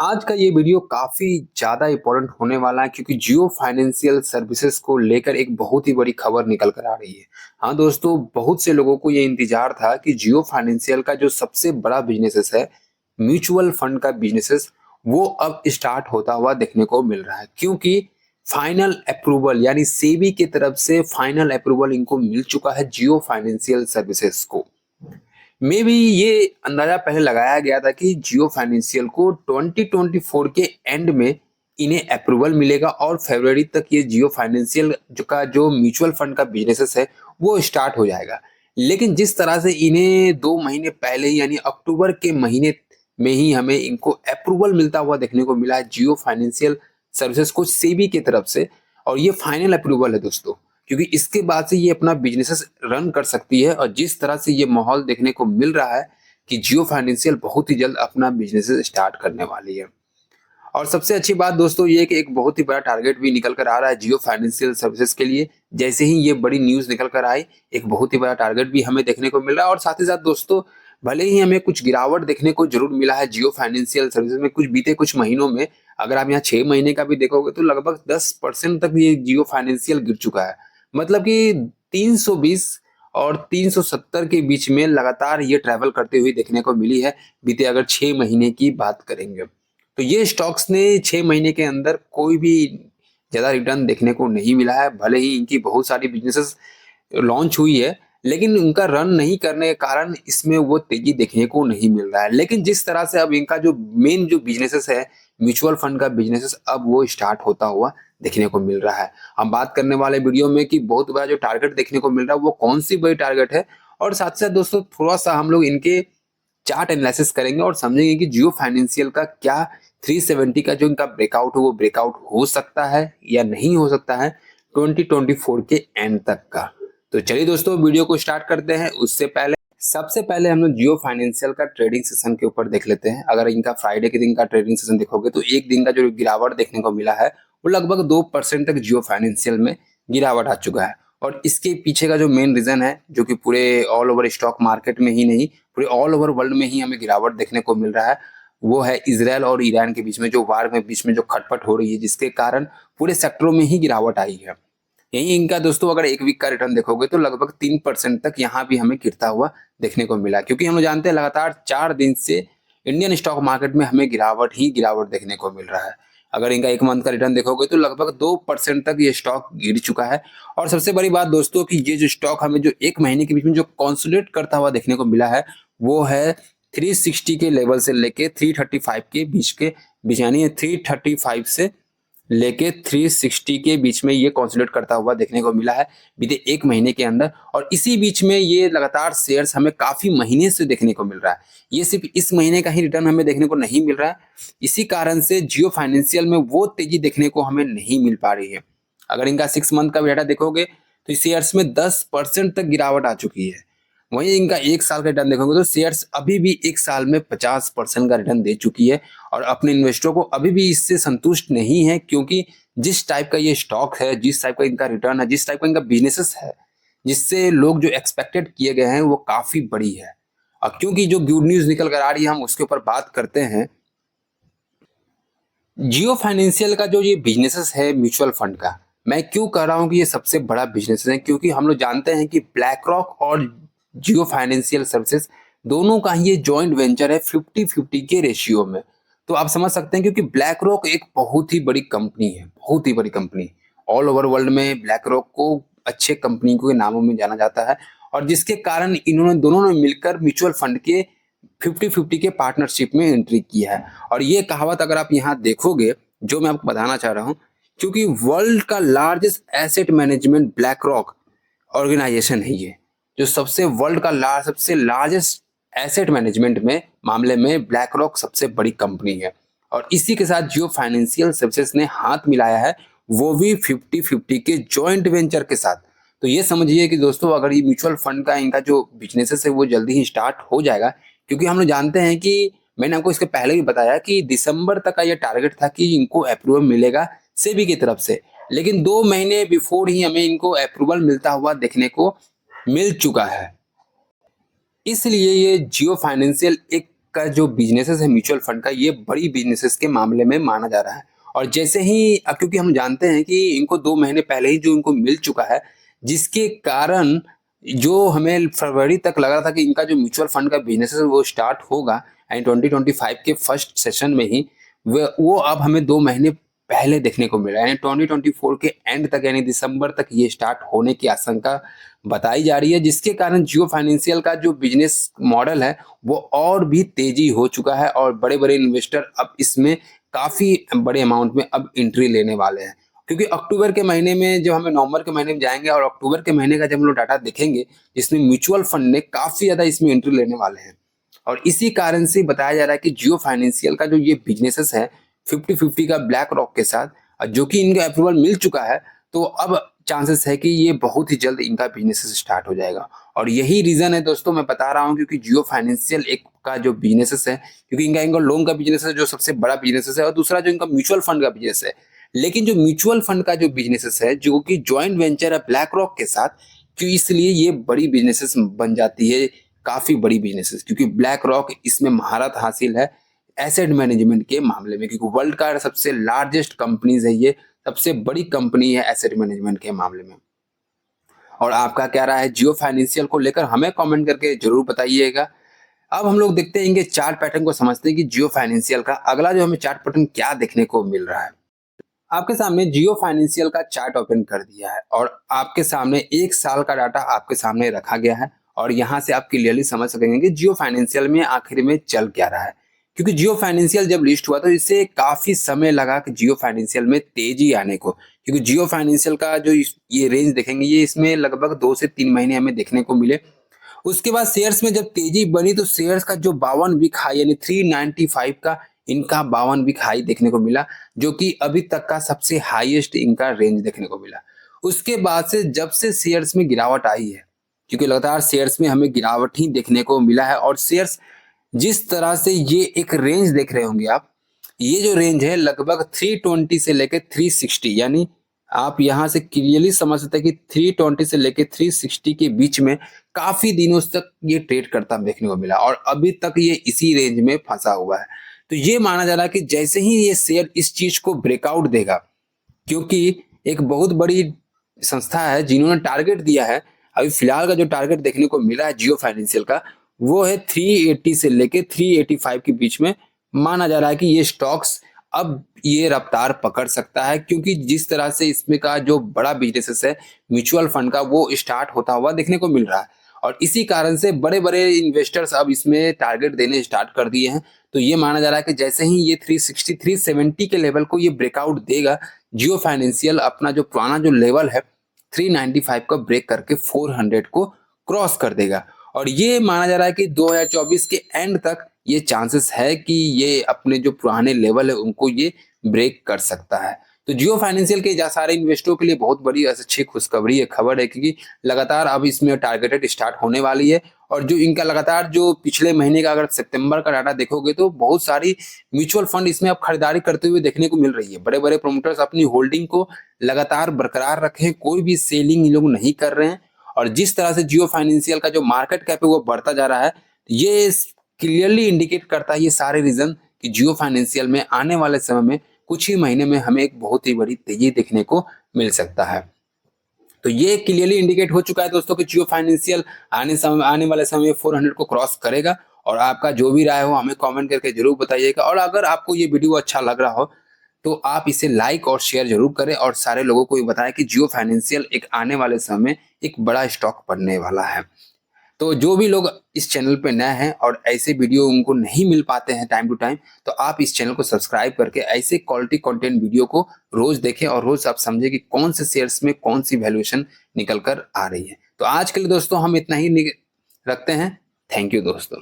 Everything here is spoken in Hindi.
आज का ये वीडियो काफ़ी ज़्यादा इम्पोर्टेंट होने वाला है क्योंकि जियो फाइनेंशियल सर्विसेज को लेकर एक बहुत ही बड़ी खबर निकल कर आ रही है। हाँ दोस्तों, बहुत से लोगों को ये इंतजार था कि जियो फाइनेंशियल का जो सबसे बड़ा बिजनेसेस है, म्यूचुअल फंड का बिजनेसेस, वो अब स्टार्ट होता हुआ देखने को मिल रहा है क्योंकि फाइनल अप्रूवल यानी सेबी की तरफ से फाइनल अप्रूवल इनको मिल चुका है जियो फाइनेंशियल सर्विसेज को। मे बी ये अंदाजा पहले लगाया गया था कि जियो फाइनेंशियल को 2024 के एंड में इन्हें अप्रूवल मिलेगा और फरवरी तक ये जियो फाइनेंशियल जो म्यूचुअल फंड का बिजनेसेस है वो स्टार्ट हो जाएगा। लेकिन जिस तरह से इन्हें 2 महीने पहले ही यानी अक्टूबर के महीने में ही हमें इनको अप्रूवल मिलता हुआ देखने को मिला है जियो फाइनेंशियल सर्विसेज को सेबी की तरफ से, और ये फाइनल अप्रूवल है दोस्तों, क्योंकि इसके बाद से ये अपना बिजनेस रन कर सकती है। और जिस तरह से ये माहौल देखने को मिल रहा है कि जियो फाइनेंशियल बहुत ही जल्द अपना बिजनेस स्टार्ट करने वाली है। और सबसे अच्छी बात दोस्तों ये है कि एक बहुत ही बड़ा टारगेट भी निकल कर आ रहा है जियो फाइनेंशियल सर्विसेज के लिए। जैसे ही ये बड़ी न्यूज निकल कर आई, एक बहुत ही बड़ा टारगेट भी हमें देखने को मिल रहा है। और साथ ही साथ दोस्तों, भले ही हमें कुछ गिरावट देखने को जरूर मिला है जियो फाइनेंशियल सर्विसेज में बीते कुछ महीनों में, अगर आप यहाँ 6 महीने का भी देखोगे तो लगभग 10% तक ये जियो फाइनेंशियल गिर चुका है। मतलब कि 320 और 370 के बीच में लगातार ये ट्रैवल करते हुए देखने को मिली है बीते अगर 6 महीने की बात करेंगे। तो ये स्टॉक्स ने 6 महीने के अंदर कोई भी ज्यादा रिटर्न देखने को नहीं मिला है। भले ही इनकी बहुत सारी बिजनेसेस लॉन्च हुई है, लेकिन उनका रन नहीं करने के कारण इसमें वो तेजी देखने को नहीं मिल रहा है। लेकिन जिस तरह से अब इनका जो मेन जो बिजनेसेस है, म्यूचुअल फंड का बिजनेसेस, अब वो स्टार्ट होता हुआ देखने को मिल रहा है। हम बात करने वाले वीडियो में कि बहुत बड़ा जो टारगेट देखने को मिल रहा है वो कौन सी बड़ी टारगेट है, और साथ साथ दोस्तों थोड़ा सा हम लोग इनके चार्ट एनालिसिस करेंगे और समझेंगे कि जियो फाइनेंशियल का क्या 370 का जो इनका ब्रेकआउट है वो ब्रेकआउट हो सकता है या नहीं हो सकता है 2024 के एंड तक का। तो चलिए दोस्तों वीडियो को स्टार्ट करते हैं। उससे पहले सबसे पहले हम लोग जियो फाइनेंशियल का ट्रेडिंग सेशन के ऊपर देख लेते हैं। अगर इनका फ्राइडे के दिन का ट्रेडिंग सेशन देखोगे तो एक दिन का जो गिरावट देखने को मिला है वो लगभग 2% तक जियो फाइनेंशियल में गिरावट आ चुका है। और इसके पीछे का जो मेन रीजन है, जो कि पूरे ऑल ओवर स्टॉक मार्केट में ही नहीं, पूरे ऑल ओवर वर्ल्ड में ही हमें गिरावट देखने को मिल रहा है, वो है इजराइल और ईरान के बीच में जो वार में बीच में जो खटपट हो रही है, जिसके कारण पूरे सेक्टरों में ही गिरावट आई है। यही इनका दोस्तों अगर एक वीक का रिटर्न देखोगे तो लगभग 3% तक यहाँ भी हमें गिरता हुआ देखने को मिला, क्योंकि हम लोग जानते हैं लगातार 4 दिन से इंडियन स्टॉक मार्केट में हमें गिरावट ही गिरावट देखने को मिल रहा है। अगर इनका एक मंथ का रिटर्न देखोगे तो लगभग 2% तक ये स्टॉक गिर चुका है। और सबसे बड़ी बात दोस्तों कि ये जो स्टॉक हमें जो एक महीने के बीच में जो कंसोलिडेट करता हुआ देखने को मिला है वो है 360 के लेवल से लेके 335 के बीच यानी 335 से लेके 360 के बीच में ये कंसोलिडेट करता हुआ देखने को मिला है बीते एक महीने के अंदर। और इसी बीच में ये लगातार शेयर्स हमें काफी महीने से देखने को मिल रहा है। ये सिर्फ इस महीने का ही रिटर्न हमें देखने को नहीं मिल रहा है, इसी कारण से जियो फाइनेंशियल में वो तेजी देखने को हमें नहीं मिल पा रही है। अगर इनका 6 मंथ का डेटा देखोगे तो शेयर्स में 10% तक गिरावट आ चुकी है। वहीं इनका एक साल का रिटर्न देखोगे तो शेयर्स अभी भी एक साल में 50% का रिटर्न दे चुकी है। और अपने इन्वेस्टरों को अभी भी इससे संतुष्ट नहीं है, क्योंकि जिस टाइप का ये स्टॉक है, जिस टाइप का इनका रिटर्न है, जिस टाइप का इनका बिजनेसेस है, जिससे लोग जो एक्सपेक्टेड किए गए हैं वो काफी बड़ी है। और क्योंकि जो गुड न्यूज निकल कर आ रही है हम उसके ऊपर बात करते हैं। जियो फाइनेंशियल का जो ये बिजनेसेस है म्यूचुअल फंड का, मैं क्यों कह रहा हूँ कि ये सबसे बड़ा बिजनेस है, क्योंकि हम लोग जानते हैं कि ब्लैक रॉक और जियो फाइनेंशियल सर्विसेज दोनों का ही ये जॉइंट वेंचर है 50-50 के रेशियो में। तो आप समझ सकते हैं, क्योंकि ब्लैक रॉक एक बहुत ही बड़ी कंपनी है, बहुत ही बड़ी कंपनी। ऑल ओवर वर्ल्ड में ब्लैक रॉक को अच्छे कंपनी के नामों में जाना जाता है, और जिसके कारण इन्होंने दोनों ने मिलकर म्यूचुअल फंड के 50-50 के पार्टनरशिप में एंट्री किया है। और ये कहावत अगर आप यहाँ देखोगे, जो मैं आपको बताना चाह रहा हूँ, क्योंकि वर्ल्ड का largest asset management BlackRock organisation है ये, जो सबसे लार्जेस्ट एसेट मैनेजमेंट में मामले में ब्लैक रॉक सबसे बड़ी कंपनी है। और इसी के साथ जियो फाइनेंशियल सर्विसेज ने हाथ मिलाया है, वो भी 50-50 के जॉइंट वेंचर के साथ। तो ये समझिए कि दोस्तों अगर ये म्यूचुअल फंड का इनका जो बिजनेस है वो जल्दी ही स्टार्ट हो जाएगा, क्योंकि हम लोग जानते हैं कि मैंने आपको इसके पहले भी बताया कि दिसंबर तक का ये टारगेट था कि इनको अप्रूवल मिलेगा सेबी की तरफ से, लेकिन 2 महीने बिफोर ही हमें इनको अप्रूवल मिलता हुआ देखने को मिल चुका है। इसलिए ये जियो फाइनेंशियल एक का जो बिजनेसेस है म्यूचुअल फंड का, ये बड़ी बिजनेसेस के मामले में माना जा रहा है। और जैसे ही क्योंकि हम जानते हैं कि इनको 2 महीने पहले ही जो इनको मिल चुका है, जिसके कारण जो हमें फरवरी तक लग रहा था कि इनका जो म्यूचुअल फंड का बिजनेस है वो स्टार्ट होगा एंड 2025 के फर्स्ट सेशन में ही, वो अब हमें 2 महीने पहले देखने को मिला है। यानी 2024 के एंड तक यानी दिसंबर तक ये स्टार्ट होने की आशंका बताई जा रही है, जिसके कारण जियो फाइनेंशियल का जो बिजनेस मॉडल है वो और भी तेजी हो चुका है और बड़े-बड़े इन्वेस्टर अब इसमें काफ़ी बड़े अमाउंट में अब एंट्री लेने वाले हैं। क्योंकि अक्टूबर के महीने में जब हमें नवंबर के महीने में जाएँगे और अक्टूबर के महीने का जब हम लोग डाटा देखेंगे, जिसमें म्यूचुअल फंड ने काफ़ी ज़्यादा इसमें एंट्री लेने वाले हैं। और इसी कारण से बताया जा रहा है कि जियो फाइनेंशियल का जो ये बिजनेसेस है 50-50 का ब्लैक रॉक के साथ, जो कि इनका अप्रूवल मिल चुका है, तो अब चांसेस है कि ये बहुत ही जल्द इनका बिजनेस स्टार्ट हो जाएगा। और यही रीजन है दोस्तों, मैं बता रहा हूँ, क्योंकि जियो फाइनेंशियल एक का जो बिजनेसेस है, क्योंकि इनका लोन का बिजनेस है जो सबसे बड़ा बिजनेस है, और दूसरा जो इनका म्यूचुअल फंड का बिजनेस है। लेकिन जो म्यूचुअल फंड का जो बिजनेसेस है जो कि ज्वाइंट वेंचर है ब्लैक रॉक के साथ, क्यों इसलिए ये बड़ी बिजनेसेस बन जाती है, काफी बड़ी बिजनेसेस, क्योंकि ब्लैक रॉक इसमें महारत हासिल है एसेट मैनेजमेंट के मामले में, क्योंकि वर्ल्ड का सबसे लार्जेस्ट कंपनीज है, ये सबसे बड़ी कंपनी है एसेट मैनेजमेंट के मामले में। और आपका क्या राय है जियो फाइनेंशियल को लेकर, हमें कमेंट करके जरूर बताइएगा। अब हम लोग देखते हैं कि चार्ट पैटर्न को समझते हैं कि जियो फाइनेंशियल का अगला जो हमें चार्ट पैटर्न क्या देखने को मिल रहा है। आपके सामने जियो फाइनेंशियल का चार्ट ओपन कर दिया है और आपके सामने 1 साल का डाटा आपके सामने रखा गया है, और यहाँ से आप क्लियरली समझ सकेंगे कि जियो फाइनेंशियल में आखिर में चल क्या रहा है। क्योंकि जियो फाइनेंशियल जब लिस्ट हुआ तो इससे काफी समय लगा कि जियो फाइनेंशियल में तेजी आने को, क्योंकि जियो फाइनेंशियल का जो ये रेंज देखेंगे, ये इसमें लगभग 2 से 3 महीने हमें देखने को मिले। उसके बाद शेयर्स में जब तेजी बनी तो शेयर्स का जो 52 वीक हाई यानी 395 का इनका 52 वीक हाई देखने को मिला, जो कि अभी तक का सबसे हाईएस्ट इनका रेंज देखने को मिला। उसके बाद से जब से शेयर्स में गिरावट आई है, क्योंकि लगातार शेयर्स में हमें गिरावट ही देखने को मिला है, और शेयर्स जिस तरह से ये एक रेंज देख रहे होंगे आप, ये जो रेंज है लगभग 320 से लेकर 360, यानी आप यहाँ से क्लियरली समझ सकते हैं कि 320 से लेकर 360 के बीच में काफी दिनों तक ये ट्रेड करता देखने को मिला, और अभी तक ये इसी रेंज में फंसा हुआ है। तो ये माना जा रहा है कि जैसे ही ये शेयर इस चीज को ब्रेकआउट देगा, क्योंकि एक बहुत बड़ी संस्था है जिन्होंने टारगेट दिया है, अभी फिलहाल का जो टारगेट देखने को मिला है जियो फाइनेंशियल का, वो है 380 से लेके 385 के बीच में। माना जा रहा है कि ये स्टॉक्स अब ये रफ्तार पकड़ सकता है, क्योंकि जिस तरह से इसमें का जो बड़ा बिजनेस है म्यूचुअल फंड का, वो स्टार्ट होता हुआ देखने को मिल रहा है, और इसी कारण से बड़े बड़े इन्वेस्टर्स अब इसमें टारगेट देने स्टार्ट कर दिए हैं। तो ये माना जा रहा है कि जैसे ही ये 360 370 के लेवल को ये ब्रेकआउट देगा, जियो फाइनेंशियल अपना जो पुराना जो लेवल है 395 का ब्रेक करके 400 को क्रॉस कर देगा। और ये माना जा रहा है कि 2024 के एंड तक ये चांसेस है कि ये अपने जो पुराने लेवल है उनको ये ब्रेक कर सकता है। तो जियो फाइनेंशियल के सारे इन्वेस्टरों के लिए बहुत बड़ी अच्छी खुशखबरी है, खबर है, क्योंकि लगातार अब इसमें टारगेटेड स्टार्ट होने वाली है। और जो इनका लगातार जो पिछले महीने का अगर सितंबर का डाटा देखोगे तो बहुत सारी म्यूचुअल फंड इसमें अब खरीदारी करते हुए देखने को मिल रही है। बड़े बड़े प्रोमोटर्स अपनी होल्डिंग को लगातार बरकरार रखे, कोई भी सेलिंग इन लोग नहीं कर रहे हैं। और जिस तरह से जियो फाइनेंशियल का जो मार्केट कैप है वो बढ़ता जा रहा है, ये क्लियरली इंडिकेट करता है ये सारे रीजन कि जियो फाइनेंशियल में आने वाले समय में कुछ ही महीने में हमें एक बहुत ही बड़ी तेजी देखने को मिल सकता है। तो ये क्लियरली इंडिकेट हो चुका है दोस्तों कि जियो फाइनेंशियल आने वाले समय में 400 को क्रॉस करेगा। और आपका जो भी राय हो हमें कमेंट करके जरूर बताइएगा, और अगर आपको ये वीडियो अच्छा लग रहा हो तो आप इसे लाइक और शेयर जरूर करें, और सारे लोगों को ये बताएं कि जियो फाइनेंशियल एक आने वाले समय में एक बड़ा स्टॉक बनने वाला है। तो जो भी लोग इस चैनल पे नए हैं और ऐसे वीडियो उनको नहीं मिल पाते हैं टाइम टू टाइम, तो आप इस चैनल को सब्सक्राइब करके ऐसे क्वालिटी कंटेंट वीडियो को रोज देखें, और रोज आप समझें कि कौन से शेयर्स में कौन सी वैल्यूएशन निकल कर आ रही है। तो आज के लिए दोस्तों हम इतना ही रखते हैं। थैंक यू दोस्तों।